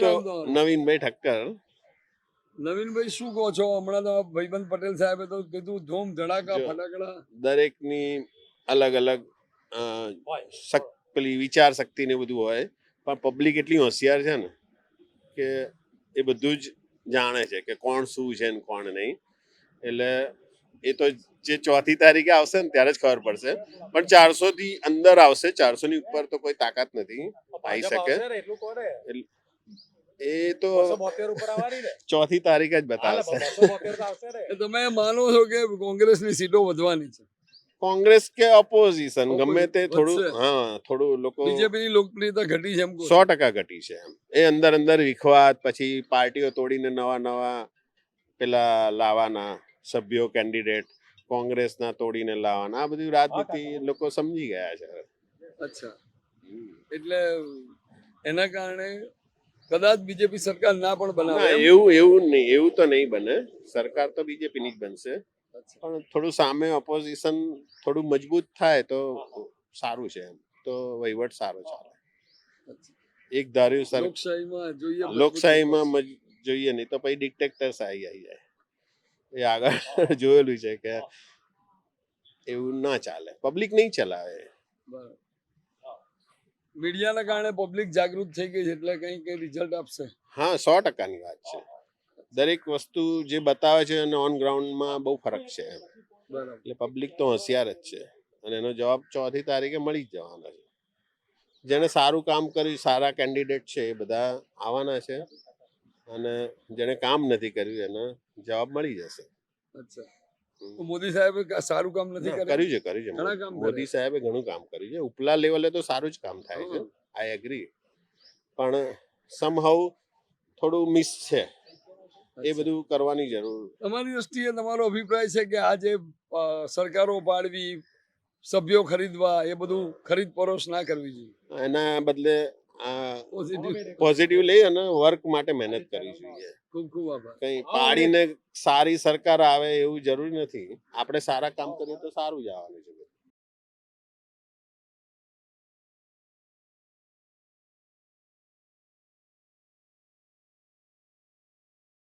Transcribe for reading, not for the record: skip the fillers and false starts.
તો નવીનભાઈ ઠક્કર. નવીનભાઈ શું કહો છો? હમણાં તો ભાઈબંધ પટેલ સાહેબે તો કીધું ધૂમ ધડાકા ફટાકડા. દરેકની અલગ અલગ પેલી વિચાર શક્તિ ને બધું હોય, પણ પબ્લિક એટલી હોશિયાર છે ને કે એ બધું જ જાણે છે કે કોણ શું છે ને કોણ નહીં. એટલે એ તો જે 4મી તારીખે આવશે ને ત્યારે જ ખબર પડશે. પણ 400 થી અંદર આવશે, 400 ની ઉપર તો કોઈ તાકાત નથી આવી શકે. એ તો 4મી તારીખે જ બતાવશે. તમે માનો છો કે કોંગ્રેસની સીટો વધવાની છે? કોંગ્રેસ કે ઓપોઝિશન ગમે તે થોડું થોડું લોકો બીજેપીની લોકપ્રિયતા ઘટી છે એમ 100% ઘટી છે. એ અંદર વિખવાદ, પછી પાર્ટીઓ તોડીને નવા પેલા લાવવાના સભ્યો કેન્ડિડેટ કોંગ્રેસના તોડીને લાવવાના, આ બધી રાજનીતિ લોકો સમજી ગયા છે. અચ્છા, એટલે એના કારણે કદાચ બીજેપી સરકાર ના પણ બનાવે. એવું તો નહીં બને. સરકાર તો બીજેપીની જ બનશે, પણ થોડું સામે ઓપોઝિશન થોડું મજબૂત થાય તો સારું છે. એમ તો વહીવટ સારો ચાલે. એક ધાર્યું લોકશાહીમાં જોઈએ નહીં તો પછી ડિક્ટેટર્સ આવી જાય. એ આગળ જોયેલું છે કે એવું ના ચાલે, પબ્લિક નહીં ચલાવે. મીડિયાના કારણે પબ્લિક જાગૃત થઈ ગઈ છે એટલે કઈ રિઝલ્ટ આપશે. હા, 100%ની વાત છે. દરેક વસ્તુ જે બતાવે છે અને ઓન ગ્રાઉન્ડમાં બહુ ફરક છે. એટલે પબ્લિક તો હોશિયાર જ છે અને એનો જવાબ 4મી તારીખે મળી જ જવાનો છે. જેને સારું કામ કર્યું, સારા કેન્ડિડેટ છે એ બધા આવવાના છે, અને જેને કામ નથી કર્યું એનો જવાબ મળી જશે. અચ્છા, મોદી સાહેબે સારું કામ નથી કર્યું છે. મોદી સાહેબે ઘણું કામ કર્યું છે. ઉપલા લેવલે તો સારું જ કામ થાય છે, આઈ એગ્રી. પણ સમહાઉ થોડું મિસ છે. એ બધું કરવાની જરૂર. તમારી દ્રષ્ટિએ તમારો અભિપ્રાય છે કે આ જે સરકારો પાડવી, સભ્યો ખરીદવા, એ બધું ખરીદ પરોસ ના કરવી જોઈએ, એના બદલે પોઝિટિવ લઈ અને વર્ક માટે મહેનત કરવી જોઈએ. ખૂબ ખૂબ આભાર. કઈ પાડીને સારી સરકાર આવે એવું જરૂરી નથી. આપણે સારા કામ કરીએ તો સારું જ આવવાનું છે.